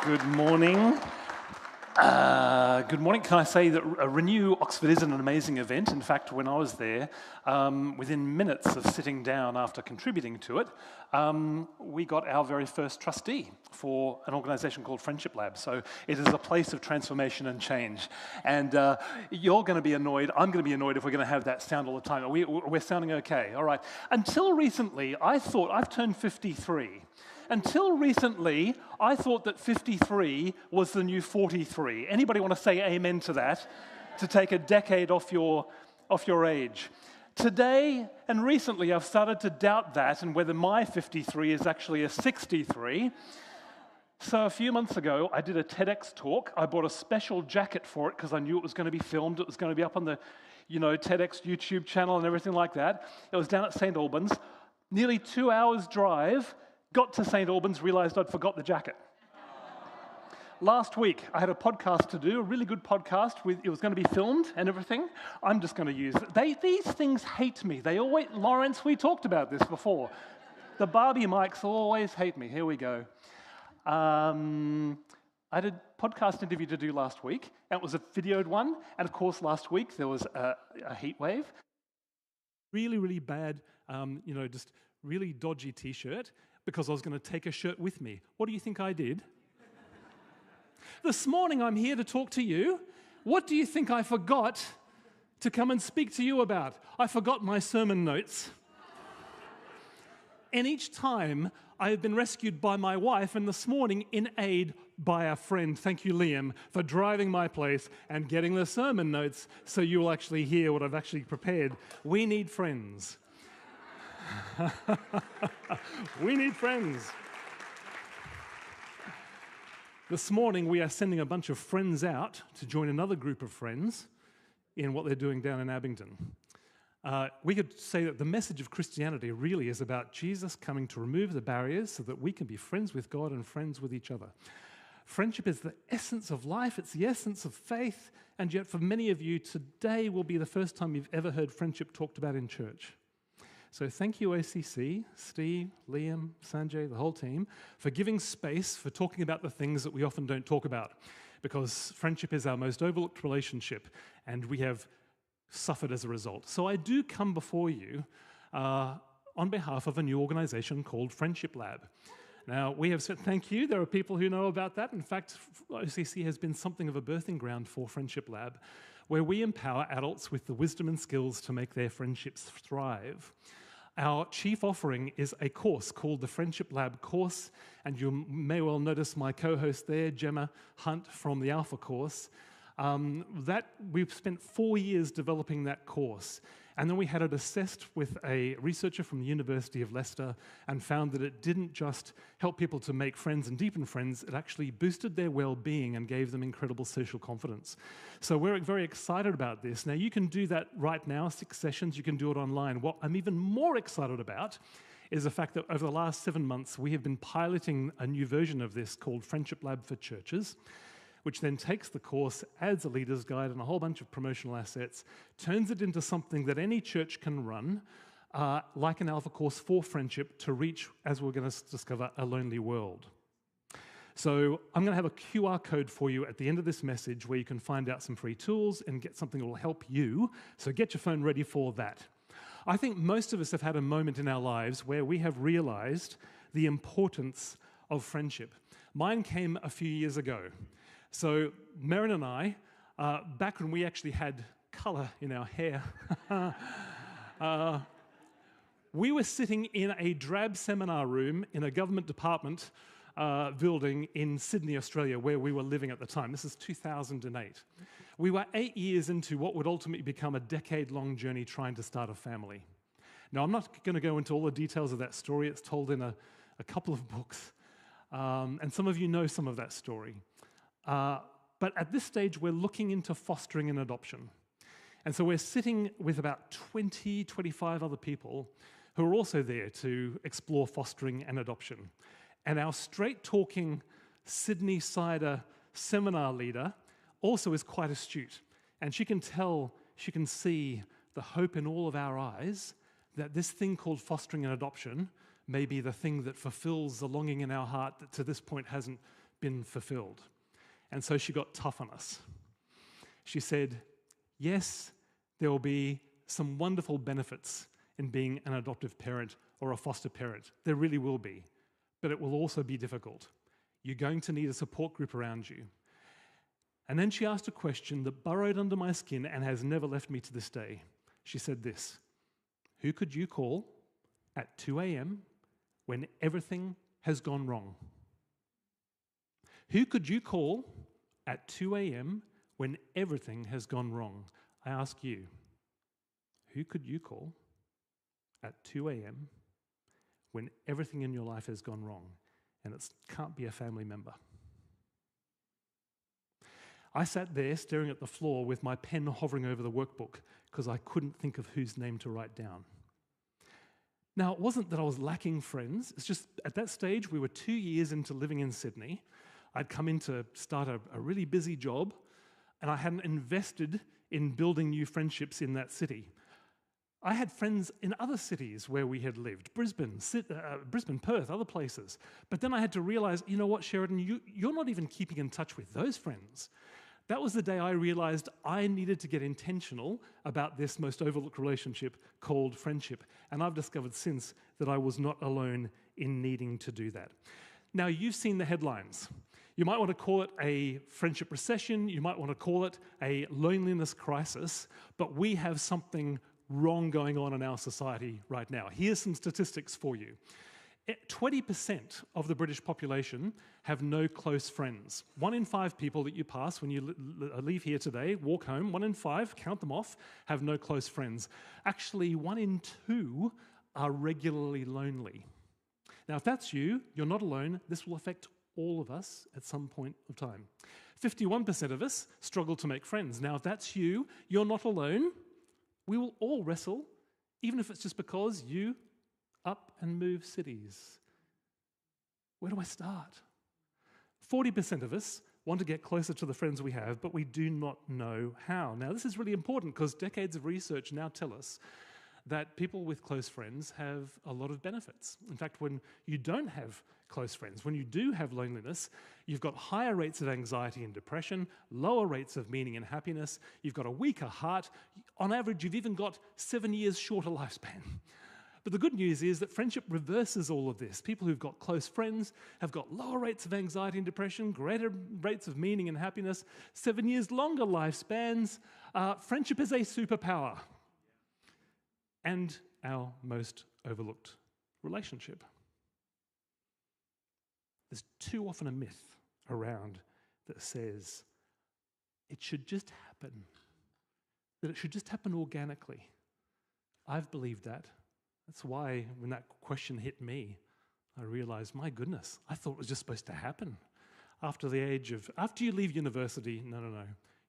Good morning. Good morning. Can I say that Renew Oxford is an amazing event. In fact, when I was there, within minutes of sitting down after contributing to it, we got our very first trustee for an organisation called Friendship Lab. So it is a place of transformation and change. And you're going to be annoyed, I'm going to be annoyed if we're going to have that sound all the time. We're sounding okay, all right. Until recently, I thought, I've turned 53. Until recently, I thought that 53 was the new 43. Anybody want to say amen to that? To take a decade off your age. Today and recently, I've started to doubt that and whether my 53 is actually a 63. So a few months ago, I did a TEDx talk. I bought a special jacket for it because I knew it was going to be filmed. It was going to be up on the, TEDx YouTube channel and everything like that. It was down at St. Albans. Nearly 2 hours drive. Got to St. Albans, realized I'd forgot the jacket. Last week, I had a podcast to do, a really good podcast. It was going to be filmed and everything. I'm just going to use it. These things hate me. Lawrence, we talked about this before. The Barbie mics always hate me. Here we go. I had a podcast interview to do last week, and it was a videoed one. And of course, last week, there was a heat wave. Really, really bad, just really dodgy T-shirt, because I was going to take a shirt with me. What do you think I did? This morning I'm here to talk to you. What do you think I forgot to come and speak to you about? I forgot my sermon notes. And each time I have been rescued by my wife, and this morning in aid by a friend. Thank you, Liam, for driving my place and getting the sermon notes so you will actually hear what I've actually prepared. We need friends. We need friends. This morning, we are sending a bunch of friends out to join another group of friends in what they're doing down in Abingdon. We could say that the message of Christianity really is about Jesus coming to remove the barriers so that we can be friends with God and friends with each other. Friendship is the essence of life. It's the essence of faith. And yet, for many of you, today will be the first time you've ever heard friendship talked about in church. So thank you, OCC, Steve, Liam, Sanjay, the whole team, for giving space for talking about the things that we often don't talk about, because friendship is our most overlooked relationship, and we have suffered as a result. So I do come before you on behalf of a new organization called Friendship Lab. Now, we have said thank you. There are people who know about that. In fact, OCC has been something of a birthing ground for Friendship Lab, where we empower adults with the wisdom and skills to make their friendships thrive. Our chief offering is a course called the Friendship Lab course, and you may well notice my co-host there, Gemma Hunt from the Alpha course. We've spent 4 years developing that course, and then we had it assessed with a researcher from the University of Leicester and found that it didn't just help people to make friends and deepen friends, it actually boosted their well-being and gave them incredible social confidence. So we're very excited about this. Now, you can do that right now, 6 sessions, you can do it online. What I'm even more excited about is the fact that over the last 7 months, we have been piloting a new version of this called Friendship Lab for Churches, which then takes the course, adds a leader's guide and a whole bunch of promotional assets, turns it into something that any church can run, like an Alpha course for friendship to reach, as we're going to discover, a lonely world. So I'm going to have a QR code for you at the end of this message where you can find out some free tools and get something that will help you. So get your phone ready for that. I think most of us have had a moment in our lives where we have realized the importance of friendship. Mine came a few years ago. So Merrin and I, back when we actually had colour in our hair, we were sitting in a drab seminar room in a government department building in Sydney, Australia, where we were living at the time. This is 2008. We were 8 years into what would ultimately become a decade-long journey trying to start a family. Now, I'm not going to go into all the details of that story. It's told in a couple of books, and some of you know some of that story. But at this stage, we're looking into fostering and adoption. And so we're sitting with about 20, 25 other people who are also there to explore fostering and adoption. And our straight-talking Sydney-sider seminar leader also is quite astute. And she can see the hope in all of our eyes that this thing called fostering and adoption may be the thing that fulfills the longing in our heart that to this point hasn't been fulfilled. And so she got tough on us. She said, yes, there will be some wonderful benefits in being an adoptive parent or a foster parent. There really will be. But it will also be difficult. You're going to need a support group around you. And then she asked a question that burrowed under my skin and has never left me to this day. She said this: who could you call at 2 a.m. when everything has gone wrong? Who could you call at 2 a.m. when everything has gone wrong? I ask you, who could you call at 2 a.m. when everything in your life has gone wrong? And it can't be a family member. I sat there staring at the floor with my pen hovering over the workbook because I couldn't think of whose name to write down. Now, it wasn't that I was lacking friends. It's just at that stage, we were 2 years into living in Sydney. I'd come in to start a really busy job, and I hadn't invested in building new friendships in that city. I had friends in other cities where we had lived, Brisbane, Perth, other places. But then I had to realize, you know what, Sheridan, you're not even keeping in touch with those friends. That was the day I realized I needed to get intentional about this most overlooked relationship called friendship. And I've discovered since that I was not alone in needing to do that. Now, you've seen the headlines. You might want to call it a friendship recession. You might want to call it a loneliness crisis. But we have something wrong going on in our society right now. Here's some statistics for you. 20% of the British population have no close friends. 1 in 5 people that you pass when you leave here today, walk home, 1 in 5, count them off, have no close friends. Actually, 1 in 2 are regularly lonely. Now, if that's you, you're not alone. This will affect all of us at some point of time. 51% of us struggle to make friends. Now, if that's you, you're not alone. We will all wrestle, even if it's just because you up and move cities. Where do I start? 40% of us want to get closer to the friends we have, but we do not know how. Now, this is really important because decades of research now tell us that people with close friends have a lot of benefits. In fact, when you don't have close friends, when you do have loneliness, you've got higher rates of anxiety and depression, lower rates of meaning and happiness, you've got a weaker heart. On average, you've even got 7 years shorter lifespan. But the good news is that friendship reverses all of this. People who've got close friends have got lower rates of anxiety and depression, greater rates of meaning and happiness, 7 years longer lifespans. Friendship is a superpower. And our most overlooked relationship. There's too often a myth around that says it should just happen, that it should just happen organically. I've believed that. That's why when that question hit me, I realized, my goodness, I thought it was just supposed to happen. After you leave university, no.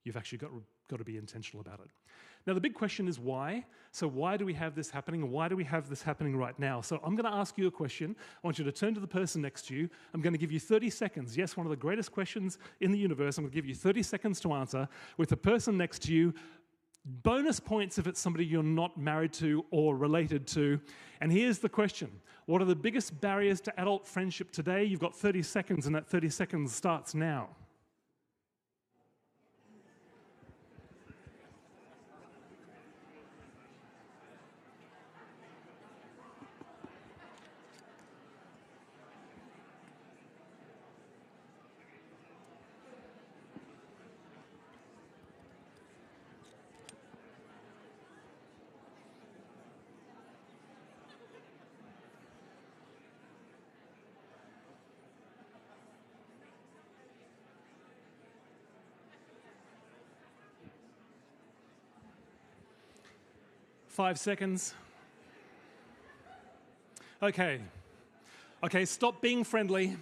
You've actually got to be intentional about it. Now, the big question is why? So why do we have this happening? Why do we have this happening right now? So I'm going to ask you a question. I want you to turn to the person next to you. I'm going to give you 30 seconds. Yes, one of the greatest questions in the universe. I'm going to give you 30 seconds to answer with the person next to you. Bonus points if it's somebody you're not married to or related to. And here's the question. What are the biggest barriers to adult friendship today? You've got 30 seconds, and that 30 seconds starts now. Five seconds. Okay, stop being friendly.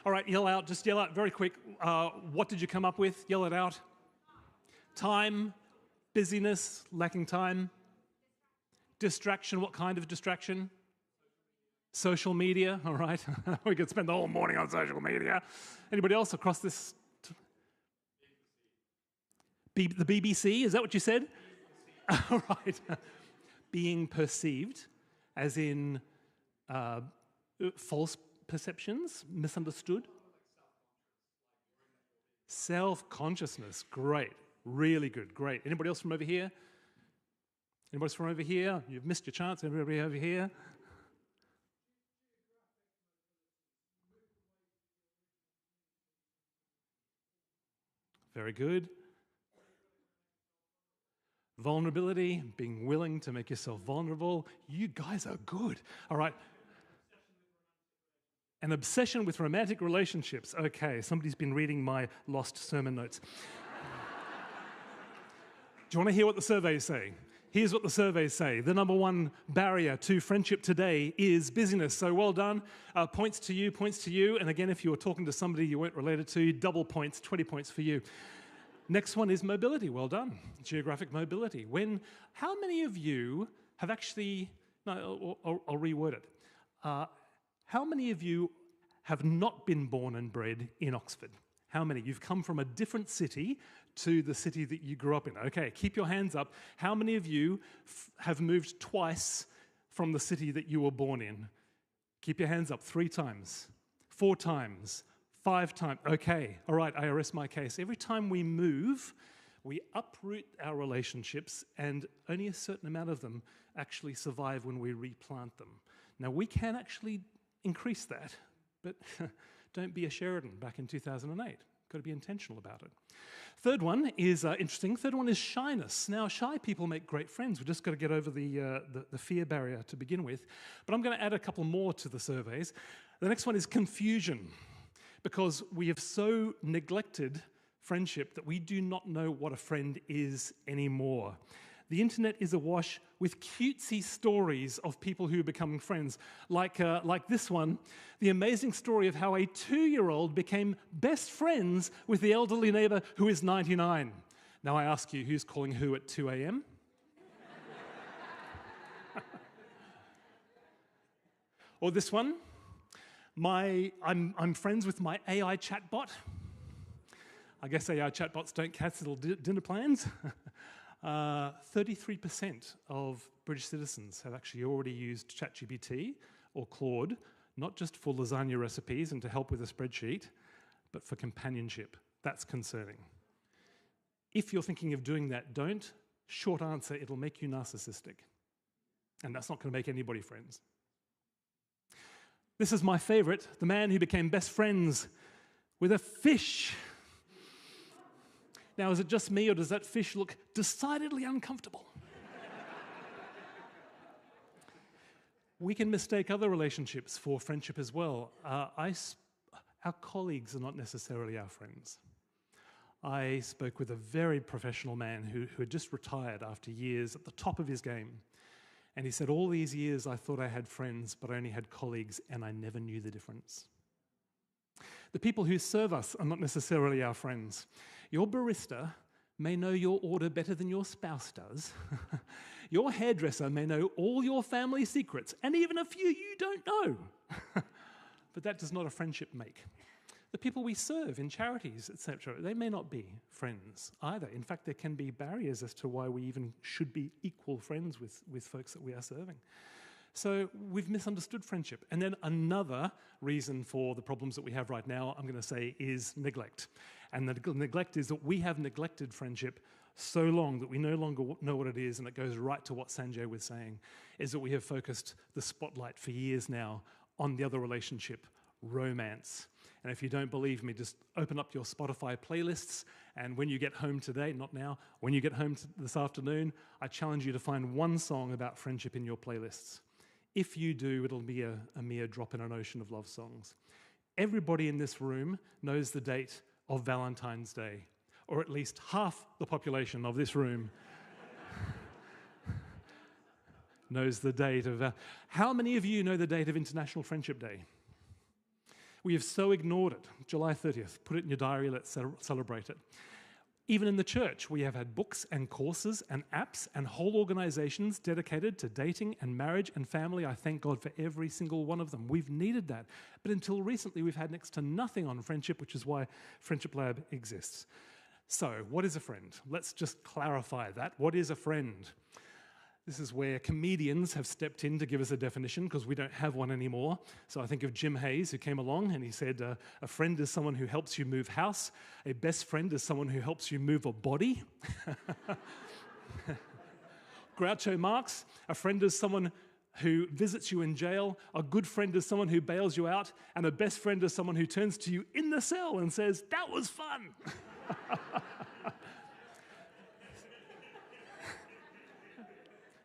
All right, just yell out very quick. What did you come up with? Yell it out. Time, busyness, lacking time. Distraction, what kind of distraction? Social media, all right. We could spend the whole morning on social media. Anybody else across this? The BBC, is that what you said? All right. Being perceived, as in false misperceptions, misunderstood? Self-consciousness, great, really good, great. Anybody else from over here? Anybody else from over here? You've missed your chance, everybody over here? Very good. Vulnerability, being willing to make yourself vulnerable. You guys are good. All right. An obsession with romantic relationships. Okay, somebody's been reading my lost sermon notes. Do you want to hear what the surveys say? Here's what the surveys say. The number one barrier to friendship today is busyness. So well done. Points to you, points to you. And again, if you were talking to somebody you weren't related to, double points, 20 points for you. Next one is mobility. Well done. Geographic mobility. How many of you have actually, no, I'll reword it. How many of you have not been born and bred in Oxford? How many? You've come from a different city to the city that you grew up in. Okay, keep your hands up. How many of you have moved twice from the city that you were born in? Keep your hands up 3 times, 4 times, 5 times. Okay, all right, I rest my case. Every time we move, we uproot our relationships, and only a certain amount of them actually survive when we replant them. Now, we can actually increase that, but don't be a Sheridan back in 2008. Got to be intentional about it. Third one is interesting. Third one is shyness. Now, shy people make great friends. We've just got to get over the fear barrier to begin with. But I'm going to add a couple more to the surveys. The next one is confusion, because we have so neglected friendship that we do not know what a friend is anymore. The internet is awash with cutesy stories of people who are becoming friends, like this one, the amazing story of how a 2-year-old became best friends with the elderly neighbor who is 99. Now I ask you, who's calling who at 2 a.m.? Or this one, I'm friends with my AI chatbot. I guess AI chatbots don't cancel dinner plans. 33% of British citizens have actually already used ChatGPT or Claude, not just for lasagna recipes and to help with a spreadsheet, but for companionship. That's concerning. If you're thinking of doing that, don't. Short answer, it'll make you narcissistic. And that's not going to make anybody friends. This is my favorite, the man who became best friends with a fish. Now, is it just me, or does that fish look decidedly uncomfortable? We can mistake other relationships for friendship as well. Our colleagues are not necessarily our friends. I spoke with a very professional man who had just retired after years at the top of his game. And he said, all these years I thought I had friends, but I only had colleagues, and I never knew the difference. The people who serve us are not necessarily our friends. Your barista may know your order better than your spouse does. Your hairdresser may know all your family secrets, and even a few you don't know. But that does not a friendship make. The people we serve in charities, etc., they may not be friends either. In fact, there can be barriers as to why we even should be equal friends with folks that we are serving. So we've misunderstood friendship. And then another reason for the problems that we have right now, I'm going to say, is neglect. And the neglect is that we have neglected friendship so long that we no longer know what it is, and it goes right to what Sanjay was saying, is that we have focused the spotlight for years now on the other relationship, romance. And if you don't believe me, just open up your Spotify playlists, and when you get home today, not now, when you get home this afternoon, I challenge you to find one song about friendship in your playlists. If you do, it'll be a mere drop in an ocean of love songs. Everybody in this room knows the date of Valentine's Day, or at least half the population of this room knows the date of... How many of you know the date of International Friendship Day? We have so ignored it. July 30th. Put it in your diary. Let's celebrate it. Even in the church, we have had books and courses and apps and whole organizations dedicated to dating and marriage and family. I thank God for every single one of them. We've needed that. But until recently, we've had next to nothing on friendship, which is why Friendship Lab exists. So, what is a friend? Let's just clarify that. What is a friend? This is where comedians have stepped in to give us a definition because we don't have one anymore. So I think of Jim Hayes, who came along and he said, a friend is someone who helps you move house. A best friend is someone who helps you move a body. Groucho Marx, a friend is someone who visits you in jail. A good friend is someone who bails you out. And a best friend is someone who turns to you in the cell and says, "That was fun."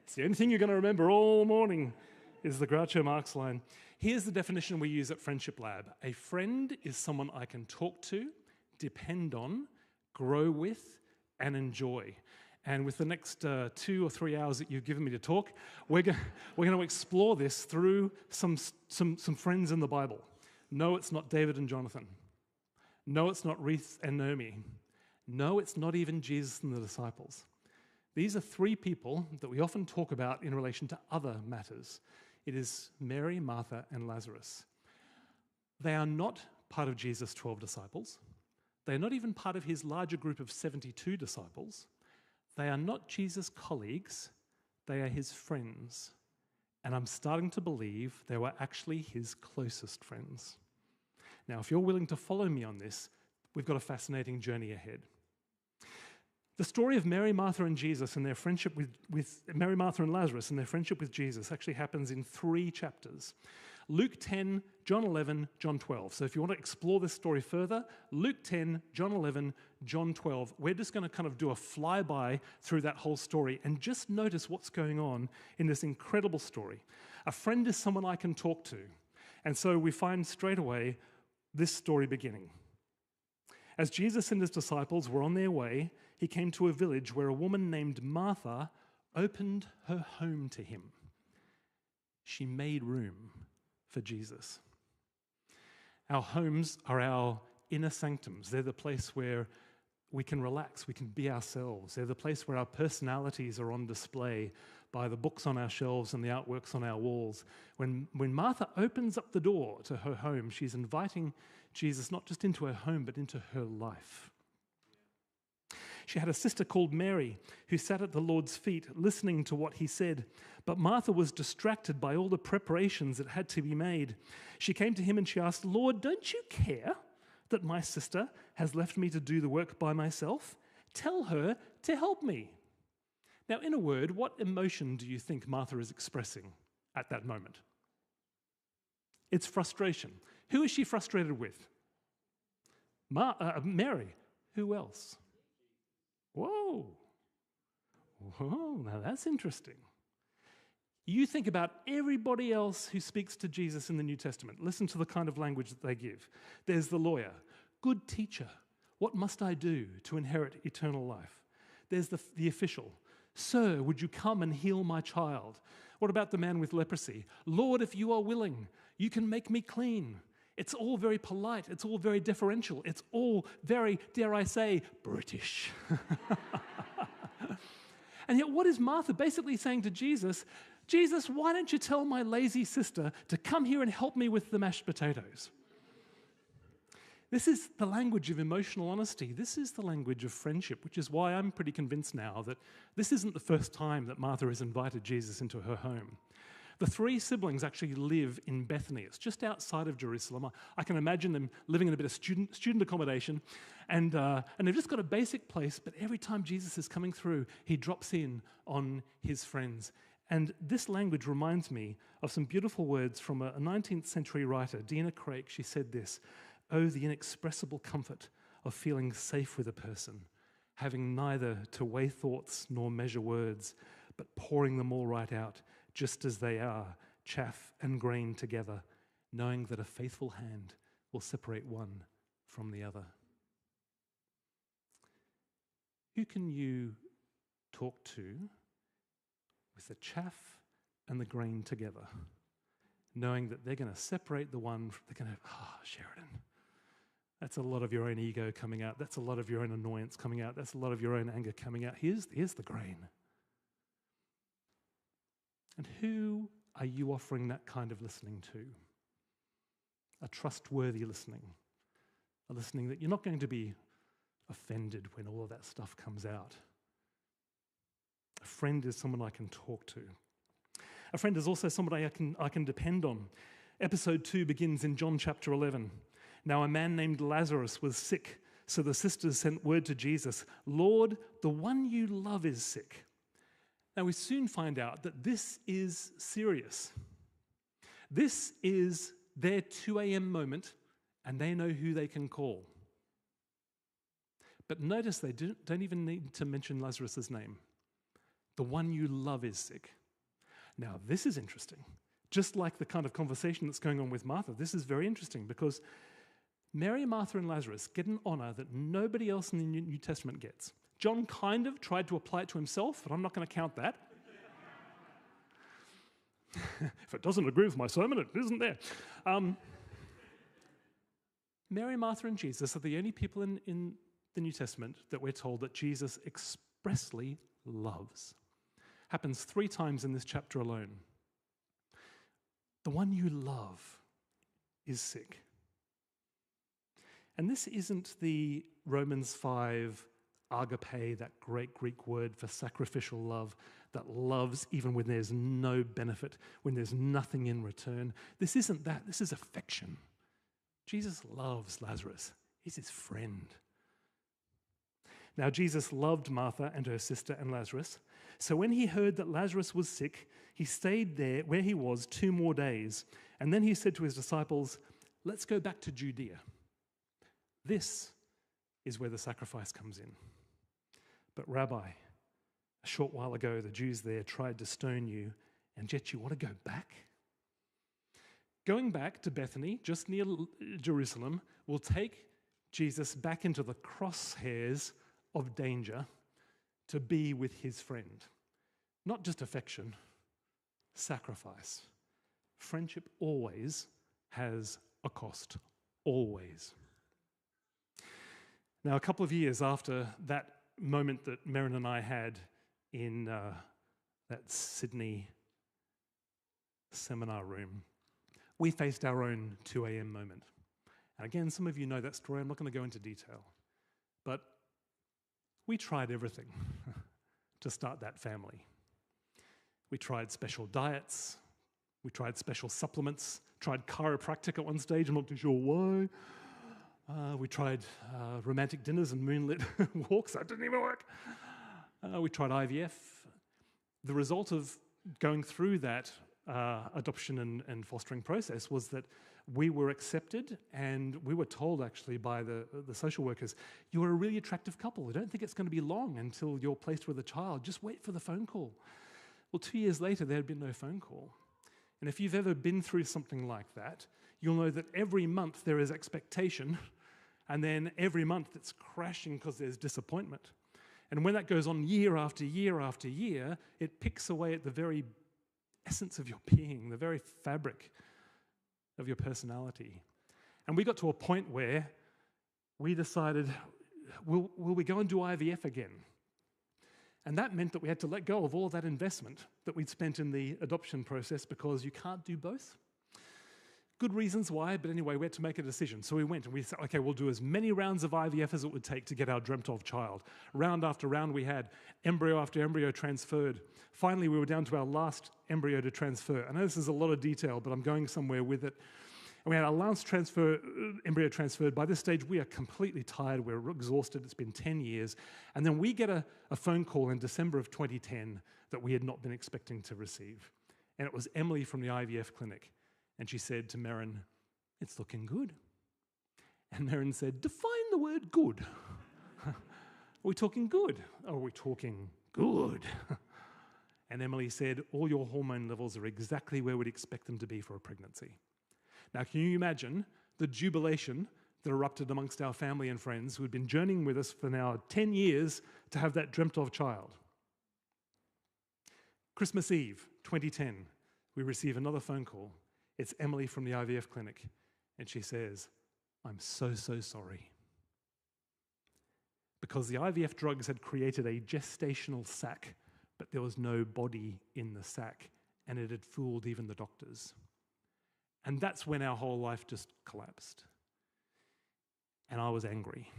It's the only thing you're going to remember all morning is the Groucho Marx line. Here's the definition we use at Friendship Lab. A friend is someone I can talk to, depend on, grow with, and enjoy. And with the next 2 or 3 hours that you've given me to talk, we're going to explore this through some friends in the Bible. No, it's not David and Jonathan. No, it's not Ruth and Naomi. No, it's not even Jesus and the disciples. These are 3 people that we often talk about in relation to other matters. It is Mary, Martha, and Lazarus. They are not part of Jesus' 12 disciples. They are not even part of his larger group of 72 disciples. They are not Jesus' colleagues. They are his friends. And I'm starting to believe they were actually his closest friends. Now, if you're willing to follow me on this, we've got a fascinating journey ahead. The story of Mary, Martha, and Jesus and their friendship with Mary, Martha, and Lazarus and their friendship with Jesus actually happens in 3 chapters. Luke 10, John 11, John 12. So if you want to explore this story further, Luke 10, John 11, John 12. We're just going to kind of do a flyby through that whole story and just notice what's going on in this incredible story. A friend is someone I can talk to. And so we find straight away this story beginning. As Jesus and his disciples were on their way, he came to a village where a woman named Martha opened her home to him. She made room for Jesus. Our homes are our inner sanctums. They're the place where we can relax, we can be ourselves. They're the place where our personalities are on display by the books on our shelves and the artworks on our walls. When Martha opens up the door to her home, she's inviting Jesus not just into her home, but into her life. She had a sister called Mary who sat at the Lord's feet listening to what he said. But Martha was distracted by all the preparations that had to be made. She came to him and she asked, "Lord, don't you care that my sister has left me to do the work by myself? Tell her to help me." Now, in a word, what emotion do you think Martha is expressing at that moment? It's frustration. Who is she frustrated with? Mary. Who else? Whoa, now that's interesting. You think about everybody else who speaks to Jesus in the New Testament. Listen to the kind of language that they give. There's the lawyer. "Good teacher, what must I do to inherit eternal life?" There's the official. "Sir, would you come and heal my child?" What about the man with leprosy? "Lord, if you are willing, you can make me clean." It's all very polite. It's all very deferential. It's all very, dare I say, British. And yet what is Martha basically saying to Jesus? "Jesus, why don't you tell my lazy sister to come here and help me with the mashed potatoes?" This is the language of emotional honesty. This is the language of friendship, which is why I'm pretty convinced now that this isn't the first time that Martha has invited Jesus into her home. The 3 siblings actually live in Bethany. It's just outside of Jerusalem. I can imagine them living in a bit of student accommodation, and they've just got a basic place, but every time Jesus is coming through, he drops in on his friends. And this language reminds me of some beautiful words from a 19th century writer, Dina Craik. She said this, "Oh, the inexpressible comfort of feeling safe with a person, having neither to weigh thoughts nor measure words, but pouring them all right out, just as they are, chaff and grain together, knowing that a faithful hand will separate one from the other." Who can you talk to with the chaff and the grain together, knowing that they're going to separate the one, they're going to, Sheridan, that's a lot of your own ego coming out. That's a lot of your own annoyance coming out. That's a lot of your own anger coming out. Here's the grain. And who are you offering that kind of listening to? A trustworthy listening. A listening that you're not going to be offended when all of that stuff comes out. A friend is someone I can talk to. A friend is also somebody I can depend on. Episode 2 begins in John chapter 11. Now a man named Lazarus was sick, so the sisters sent word to Jesus, "Lord, the one you love is sick." Now we soon find out that this is serious. This is their 2 a.m. moment, and they know who they can call. But notice they don't even need to mention Lazarus' name. The one you love is sick. Now, this is interesting. Just like the kind of conversation that's going on with Martha, this is very interesting because Mary, Martha, and Lazarus get an honor that nobody else in the New Testament gets. John kind of tried to apply it to himself, but I'm not going to count that. If it doesn't agree with my sermon, it isn't there. Mary, Martha, and Jesus are the only people in the New Testament that we're told that Jesus expressly loves. Happens 3 times in this chapter alone. The one you love is sick. And this isn't the Romans 5 agape, that great Greek word for sacrificial love that loves even when there's no benefit, when there's nothing in return. This isn't that. This is affection. Jesus loves Lazarus. He's his friend. Now, Jesus loved Martha and her sister and Lazarus. So when he heard that Lazarus was sick, he stayed there where he was 2 more days. And then he said to his disciples, "Let's go back to Judea." This is where the sacrifice comes in. "But Rabbi, a short while ago the Jews there tried to stone you, and yet you want to go back?" Going back to Bethany, just near Jerusalem, will take Jesus back into the crosshairs of danger to be with his friend. Not just affection, sacrifice. Friendship always has a cost, always. Now, a couple of years after that moment that Merrin and I had in that Sydney seminar room, we faced our own 2 a.m. moment. And again, some of you know that story. I'm not going to go into detail. But we tried everything to start that family. We tried special diets. We tried special supplements. Tried chiropractic at one stage. I'm not too sure why. We tried romantic dinners and moonlit walks. That didn't even work. We tried IVF. The result of going through that adoption and fostering process was that we were accepted, and we were told actually by the social workers, "You're a really attractive couple. I don't think it's going to be long until you're placed with a child. Just wait for the phone call." Well, 2 years later, there had been no phone call. And if you've ever been through something like that, you'll know that every month there is expectation, and then every month it's crashing because there's disappointment. And when that goes on year after year after year, it picks away at the very essence of your being, the very fabric of your personality. And we got to a point where we decided, will we go and do IVF again? And that meant that we had to let go of all of that investment that we'd spent in the adoption process because you can't do both. Good reasons why, but anyway, we had to make a decision. So we went and we said, okay, we'll do as many rounds of IVF as it would take to get our dreamt of child. Round after round we had, embryo after embryo transferred. Finally, we were down to our last embryo to transfer. I know this is a lot of detail, but I'm going somewhere with it. And we had our last embryo transferred. By this stage, we are completely tired. We're exhausted. It's been 10 years. And then we get a phone call in December of 2010 that we had not been expecting to receive. And it was Emily from the IVF clinic. And she said to Merrin, "It's looking good." And Merrin said, "Define the word good." Are we talking good? Or are we talking good? And Emily said, "All your hormone levels are exactly where we'd expect them to be for a pregnancy." Now, can you imagine the jubilation that erupted amongst our family and friends who had been journeying with us for now 10 years to have that dreamt of child? Christmas Eve, 2010, we receive another phone call. It's Emily from the IVF clinic, and she says, "I'm so sorry." Because the IVF drugs had created a gestational sac, but there was no body in the sac, and it had fooled even the doctors. And that's when our whole life just collapsed. And I was angry.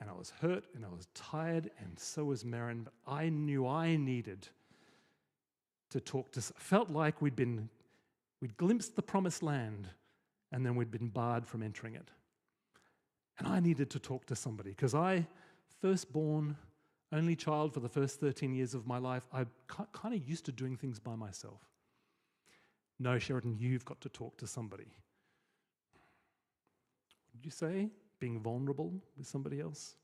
and I was hurt, and I was tired, and so was Marin, but I knew I needed to talk to, felt like we'd glimpsed the promised land, and then we'd been barred from entering it. And I needed to talk to somebody, because firstborn, only child for the first 13 years of my life, I kind of used to doing things by myself. No, Sheridan, you've got to talk to somebody. What did you say? Being vulnerable with somebody else?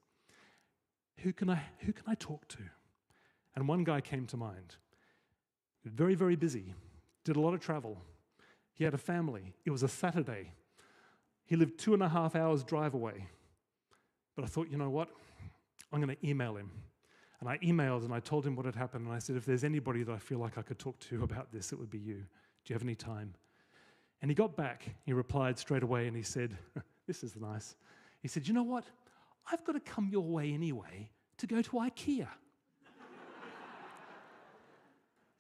Who can I talk to? And one guy came to mind. Very, very busy. Did a lot of travel. He had a family. It was a Saturday. He lived 2.5 hours drive away. But I thought, you know what? I'm going to email him. And I emailed and I told him what had happened. And I said, if there's anybody that I feel like I could talk to about this, it would be you. Do you have any time? And he got back. He replied straight away and he said, this is nice. He said, you know what? I've got to come your way anyway to go to IKEA.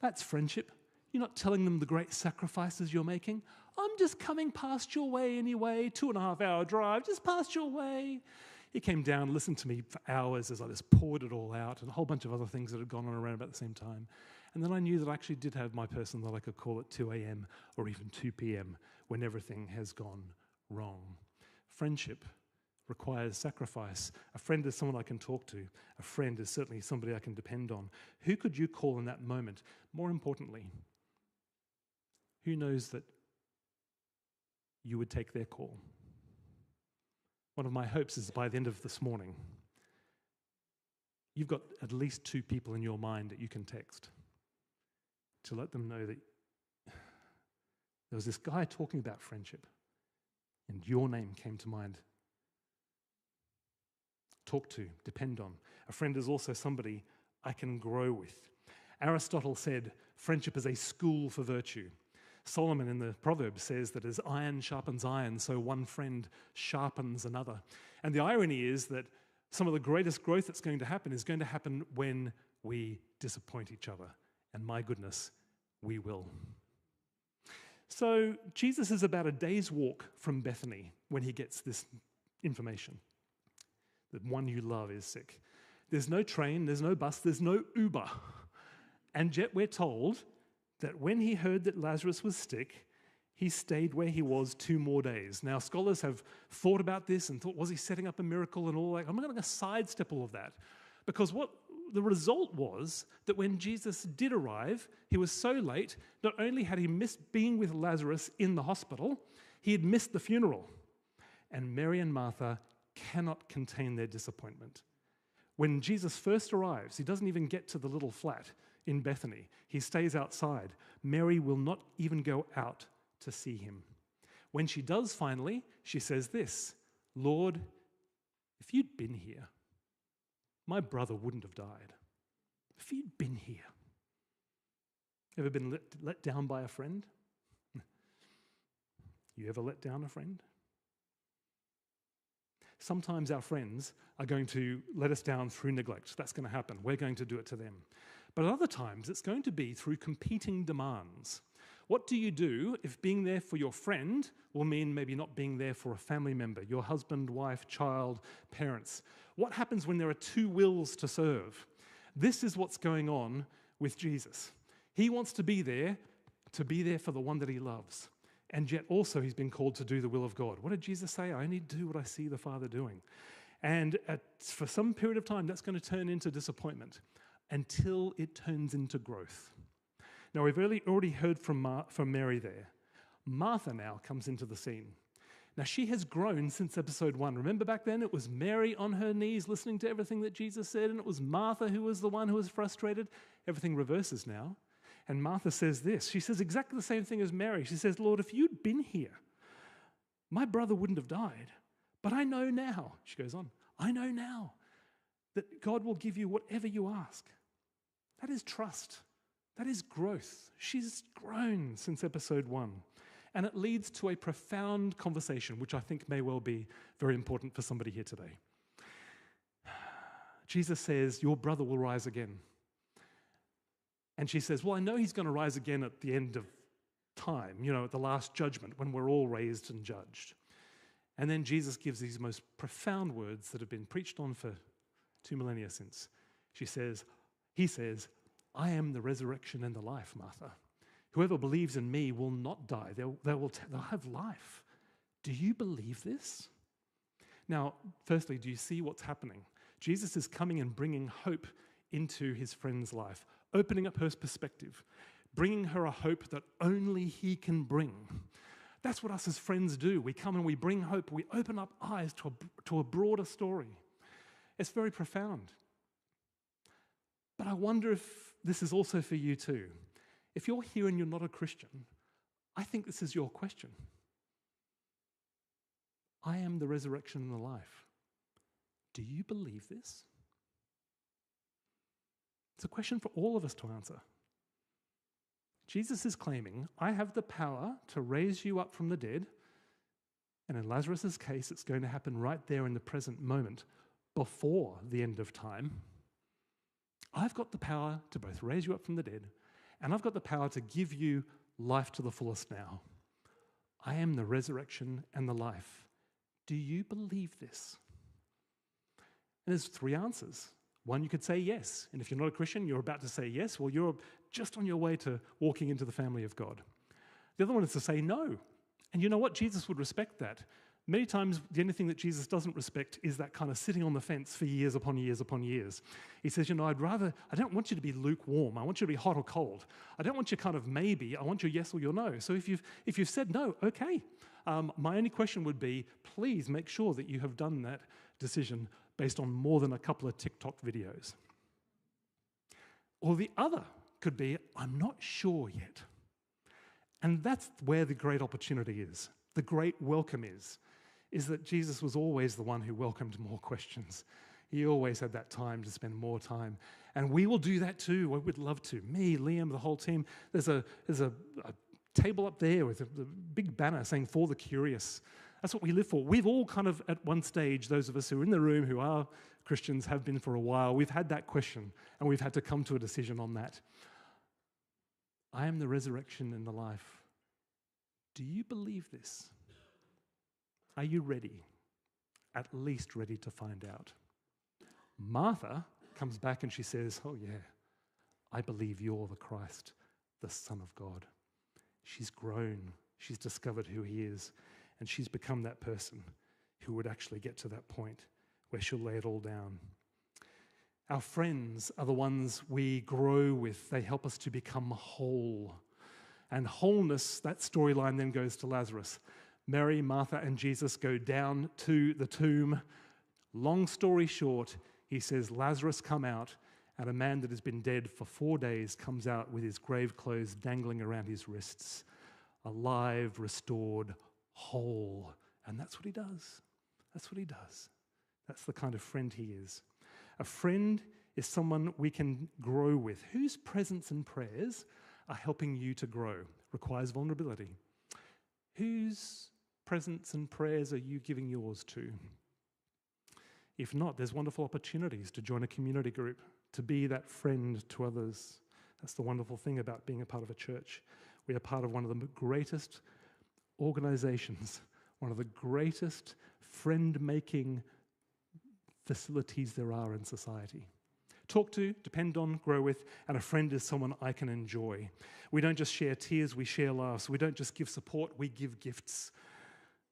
That's friendship. You're not telling them the great sacrifices you're making. I'm just coming past your way anyway, 2.5-hour drive, just past your way. He came down, listened to me for hours as I just poured it all out, and a whole bunch of other things that had gone on around about the same time. And then I knew that I actually did have my person that I could call at 2 a.m. or even 2 p.m. when everything has gone wrong. Friendship requires sacrifice. A friend is someone I can talk to. A friend is certainly somebody I can depend on. Who could you call in that moment? More importantly, who knows that you would take their call? One of my hopes is by the end of this morning, you've got at least 2 people in your mind that you can text to let them know that there was this guy talking about friendship and your name came to mind. Talk to, depend on. A friend is also somebody I can grow with. Aristotle said friendship is a school for virtue. Solomon in the Proverbs says that as iron sharpens iron, so one friend sharpens another. And the irony is that some of the greatest growth that's going to happen when we disappoint each other. And my goodness, we will. So Jesus is about a day's walk from Bethany when he gets this information that one you love is sick. There's no train, there's no bus, there's no Uber. And yet we're told that when he heard that Lazarus was sick, he stayed where he was 2 more days. Now, scholars have thought about this and thought, was he setting up a miracle and all that? I'm not going to sidestep all of that, because what the result was that when Jesus did arrive, he was so late, not only had he missed being with Lazarus in the hospital, he had missed the funeral. And Mary and Martha cannot contain their disappointment. When Jesus first arrives, he doesn't even get to the little flat in Bethany. He stays outside. Mary will not even go out to see him. When she does finally, she says this, Lord, if you'd been here, my brother wouldn't have died. If you'd been here. Ever been let down by a friend? You ever let down a friend? Sometimes our friends are going to let us down through neglect. That's going to happen. We're going to do it to them. But at other times, it's going to be through competing demands. What do you do if being there for your friend will mean maybe not being there for a family member, your husband, wife, child, parents? What happens when there are 2 wills to serve? This is what's going on with Jesus. He wants to be there for the one that he loves. And yet also he's been called to do the will of God. What did Jesus say? I only do what I see the Father doing. And for some period of time, that's going to turn into disappointment until it turns into growth. Now, we've already heard from Mary there. Martha now comes into the scene. Now, she has grown since episode 1. Remember back then, it was Mary on her knees listening to everything that Jesus said, and it was Martha who was the one who was frustrated. Everything reverses now. And Martha says this. She says exactly the same thing as Mary. She says, Lord, if you'd been here, my brother wouldn't have died. But I know now, she goes on, I know now that God will give you whatever you ask. That is trust. That is growth. She's grown since episode 1. And it leads to a profound conversation, which I think may well be very important for somebody here today. Jesus says, your brother will rise again. And she says, well, I know he's going to rise again at the end of time, at the last judgment when we're all raised and judged. And then Jesus gives these most profound words that have been preached on for 2 millennia since. He says, I am the resurrection and the life, Martha. Whoever believes in me will not die. They'll have life. Do you believe this? Now, firstly, do you see what's happening? Jesus is coming and bringing hope into his friend's life, opening up her perspective, bringing her a hope that only he can bring. That's what us as friends do. We come and we bring hope. We open up eyes to a broader story. It's very profound. But I wonder if this is also for you too. If you're here and you're not a Christian, I think this is your question. I am the resurrection and the life. Do you believe this? It's a question for all of us to answer. Jesus is claiming, I have the power to raise you up from the dead, and in Lazarus' case, it's going to happen right there in the present moment, before the end of time. I've got the power to both raise you up from the dead, and I've got the power to give you life to the fullest now. I am the resurrection and the life. Do you believe this? And there's 3 answers. One, you could say yes. And if you're not a Christian, you're about to say yes, well, you're just on your way to walking into the family of God. The other one is to say no. And you know what? Jesus would respect that. Many times, the only thing that Jesus doesn't respect is that kind of sitting on the fence for years upon years upon years. He says, I don't want you to be lukewarm. I want you to be hot or cold. I don't want you kind of maybe. I want your yes or your no. So if you've said no, okay. My only question would be, please make sure that you have done that decision based on more than a couple of TikTok videos. Or the other could be, I'm not sure yet. And that's where the great opportunity is. The great welcome is that Jesus was always the one who welcomed more questions. He always had that time to spend more time. And we will do that too. We would love to. Me, Liam, the whole team. There's a table up there with a big banner saying, for the curious. That's what we live for. We've all kind of, at one stage, those of us who are in the room who are Christians, have been for a while, we've had that question and we've had to come to a decision on that. I am the resurrection and the life. Do you believe this? Are you ready? At least ready to find out. Martha comes back and she says, oh yeah, I believe you're the Christ, the Son of God. She's grown. She's discovered who he is. And she's become that person who would actually get to that point where she'll lay it all down. Our friends are the ones we grow with. They help us to become whole. And wholeness, that storyline then goes to Lazarus. Mary, Martha, and Jesus go down to the tomb. Long story short, he says, Lazarus, come out. And a man that has been dead for 4 days comes out with his grave clothes dangling around his wrists, alive, restored, whole. And that's what he does. That's what he does. That's the kind of friend he is. A friend is someone we can grow with, whose presence and prayers are helping you to grow. Requires vulnerability. Whose presence and prayers are you giving yours to? If not, there's wonderful opportunities to join a community group, to be that friend to others. That's the wonderful thing about being a part of a church. We are part of one of the greatest organizations, one of the greatest friend-making facilities there are in society. Talk to, depend on, grow with, and a friend is someone I can enjoy. We don't just share tears, we share laughs. We don't just give support, we give gifts.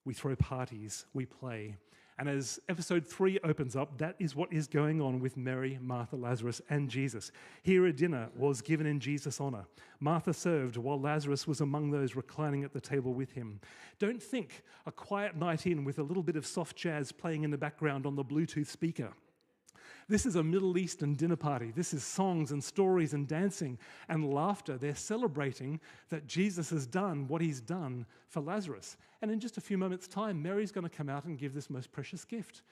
We throw parties, we play. And as episode 3 opens up, that is what is going on with Mary, Martha, Lazarus, and Jesus. Here a dinner was given in Jesus' honor. Martha served while Lazarus was among those reclining at the table with him. Don't think a quiet night in with a little bit of soft jazz playing in the background on the Bluetooth speaker. This is a Middle Eastern dinner party. This is songs and stories and dancing and laughter. They're celebrating that Jesus has done what he's done for Lazarus. And in just a few moments' time, Mary's going to come out and give this most precious gift.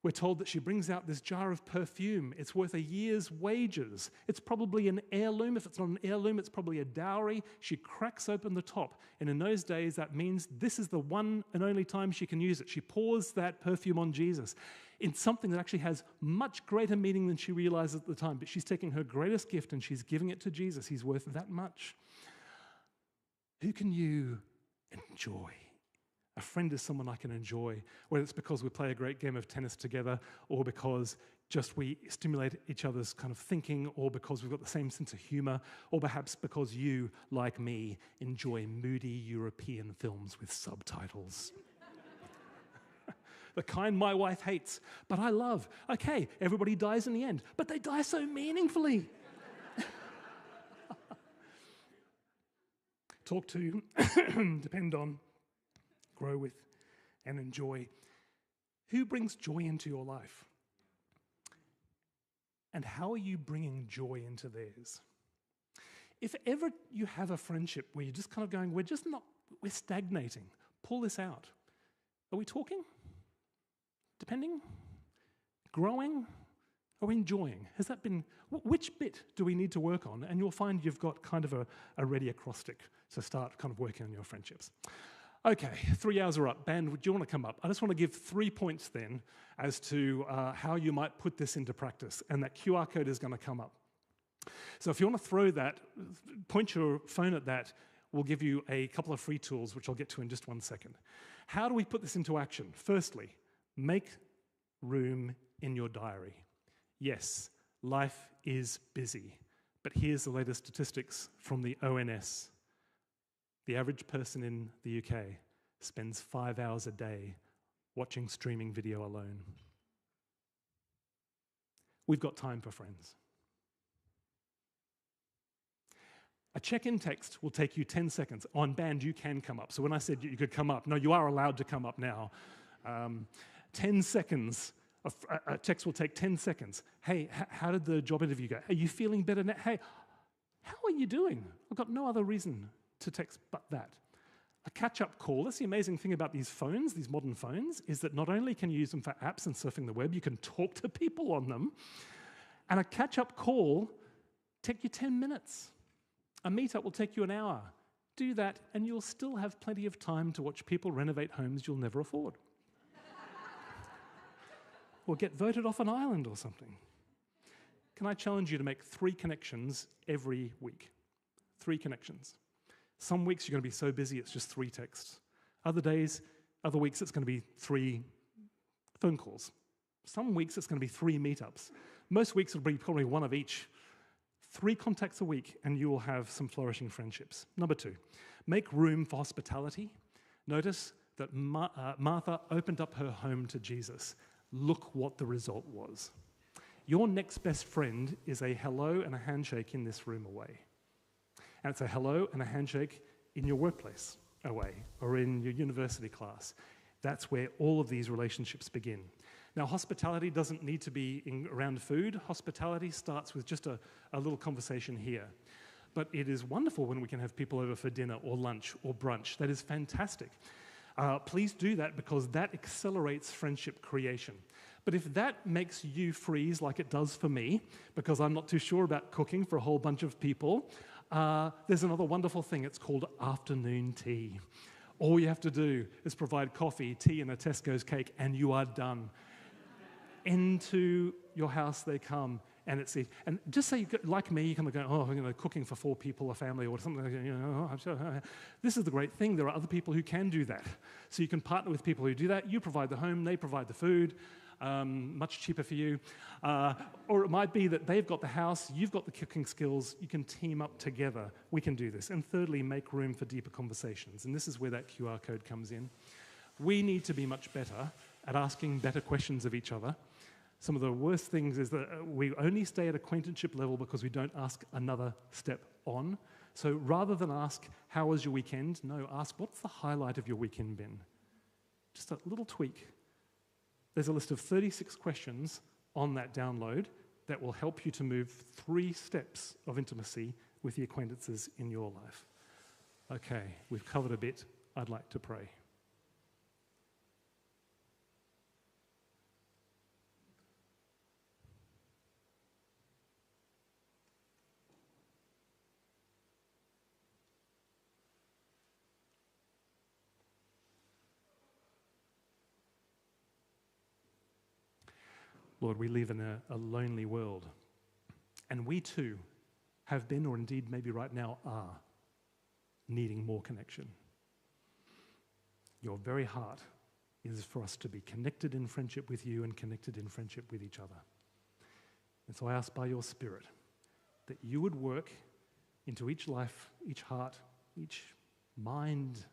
We're told that she brings out this jar of perfume. It's worth a year's wages. It's probably an heirloom. If it's not an heirloom, it's probably a dowry. She cracks open the top. And in those days, that means this is the one and only time she can use it. She pours that perfume on Jesus in something that actually has much greater meaning than she realized at the time. But she's taking her greatest gift and she's giving it to Jesus. He's worth that much. Who can you enjoy? A friend is someone I can enjoy, whether it's because we play a great game of tennis together or because just we stimulate each other's kind of thinking, or because we've got the same sense of humor, or perhaps because you, like me, enjoy moody European films with subtitles. The kind my wife hates, but I love. Okay, everybody dies in the end, but they die so meaningfully. Talk to, depend on, grow with, and enjoy. Who brings joy into your life? And how are you bringing joy into theirs? If ever you have a friendship where you're just kind of going, we're stagnating, pull this out. Are we talking? Depending? Growing? Are we enjoying? Has that been, which bit do we need to work on? And you'll find you've got kind of a ready acrostic to start kind of working on your friendships. Okay, 3 hours are up. Band, do you want to come up? I just want to give 3 points then as to how you might put this into practice. And that QR code is going to come up. So if you want to throw that, point your phone at that, we'll give you a couple of free tools, which I'll get to in just 1 second. How do we put this into action? Firstly, make room in your diary. Yes, life is busy, but here's the latest statistics from the ONS. The average person in the UK spends 5 hours a day watching streaming video alone. We've got time for friends. A check-in text will take you 10 seconds. On band, you can come up. So when I said you could come up, no, you are allowed to come up now. 10 seconds. A text will take 10 seconds. Hey, how did the job interview go? Are you feeling better now? Hey, how are you doing? I've got no other reason to text but that. A catch-up call, that's the amazing thing about these phones, these modern phones, is that not only can you use them for apps and surfing the web, you can talk to people on them. And a catch-up call take you 10 minutes. A meetup will take you an hour. Do that and you'll still have plenty of time to watch people renovate homes you'll never afford. Or get voted off an island or something. Can I challenge you to make 3 connections every week? 3 connections. Some weeks you're going to be so busy it's just 3 texts. Other weeks it's going to be 3 phone calls. Some weeks it's going to be 3 meetups. Most weeks it'll be probably 1 of each. 3 contacts a week and you will have some flourishing friendships. Number 2, make room for hospitality. Notice that Martha opened up her home to Jesus. Look what the result was. Your next best friend is a hello and a handshake in this room away. And it's a hello and a handshake in your workplace away or in your university class. That's where all of these relationships begin. Now, hospitality doesn't need to be around food. Hospitality starts with just a little conversation here. But it is wonderful when we can have people over for dinner or lunch or brunch. That is fantastic. Please do that because that accelerates friendship creation. But if that makes you freeze like it does for me, because I'm not too sure about cooking for a whole bunch of people, there's another wonderful thing. It's called afternoon tea. All you have to do is provide coffee, tea, and a Tesco's cake, and you are done. Into your house they come, and it's and just say, like me, you kind of go, oh, cooking for 4 people, a family, or something like that. This is the great thing. There are other people who can do that. So you can partner with people who do that. You provide the home, they provide the food. Much cheaper for you. Or it might be that they've got the house, you've got the cooking skills, you can team up together. We can do this. And thirdly, make room for deeper conversations. And this is where that QR code comes in. We need to be much better at asking better questions of each other. Some of the worst things is that we only stay at acquaintanceship level because we don't ask another step on. So rather than ask, how was your weekend? No, ask, what's the highlight of your weekend been? Just a little tweak. There's a list of 36 questions on that download that will help you to move 3 steps of intimacy with the acquaintances in your life. Okay, we've covered a bit. I'd like to pray. Lord, we live in a lonely world, and we too have been, or indeed maybe right now are, needing more connection. Your very heart is for us to be connected in friendship with you and connected in friendship with each other. And so I ask by your Spirit that you would work into each life, each heart, each mind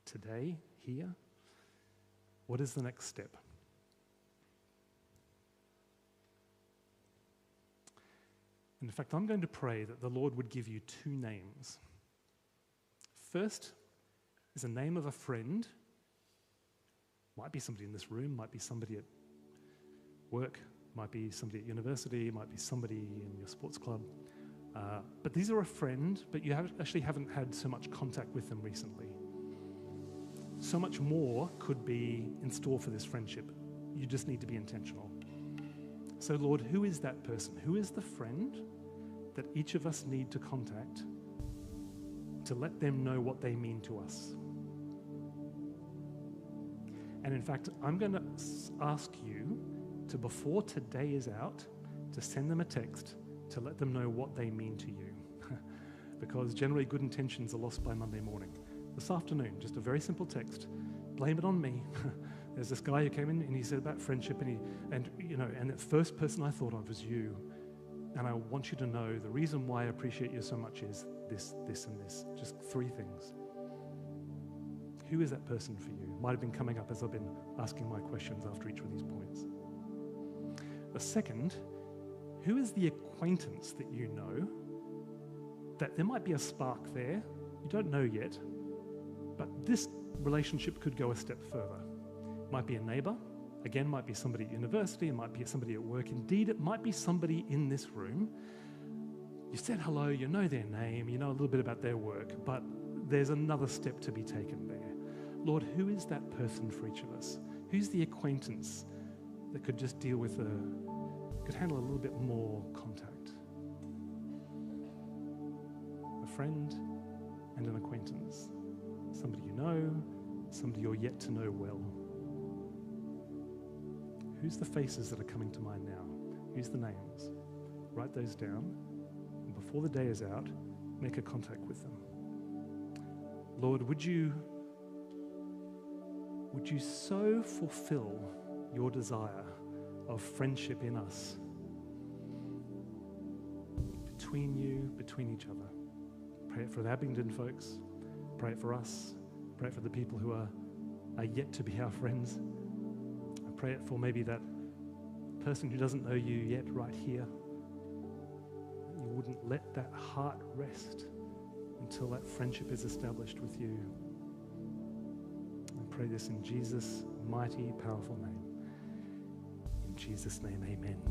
today, here. What is the next step? And in fact, I'm going to pray that the Lord would give you two names. First is a name of a friend. Might be somebody in this room, might be somebody at work, might be somebody at university, might be somebody in your sports club. But these are a friend, but you actually haven't had so much contact with them recently. So much more could be in store for this friendship. You just need to be intentional. So Lord, who is that person? Who is the friend that each of us need to contact to let them know what they mean to us? And in fact, I'm going to ask you to, before today is out, to send them a text to let them know what they mean to you. Because generally good intentions are lost by Monday morning. This afternoon, just a very simple text. Blame it on me. There's this guy who came in and he said about friendship and the first person I thought of was you. And I want you to know the reason why I appreciate you so much is this, this, and this. Just 3 things. Who is that person for you? Might have been coming up as I've been asking my questions after each of these points. The second, who is the acquaintance that you know that there might be a spark there, you don't know yet, but this relationship could go a step further. Might be a neighbor, again, might be somebody at university, it might be somebody at work. Indeed, it might be somebody in this room. You said hello, you know their name, you know a little bit about their work, but there's another step to be taken there. Lord, who is that person for each of us? Who's the acquaintance that could just deal with could handle a little bit more contact? A friend and an acquaintance. Somebody you know, somebody you're yet to know well. Who's the faces that are coming to mind now? Who's the names? Write those down, and before the day is out, make a contact with them. Lord, would you so fulfill your desire of friendship in us, between you, between each other. Pray it for the Abingdon folks, pray it for us, pray it for the people who are yet to be our friends. I pray it for maybe that person who doesn't know you yet right here. You wouldn't let that heart rest until that friendship is established with you. I pray this in Jesus' mighty, powerful name. In Jesus' name, amen.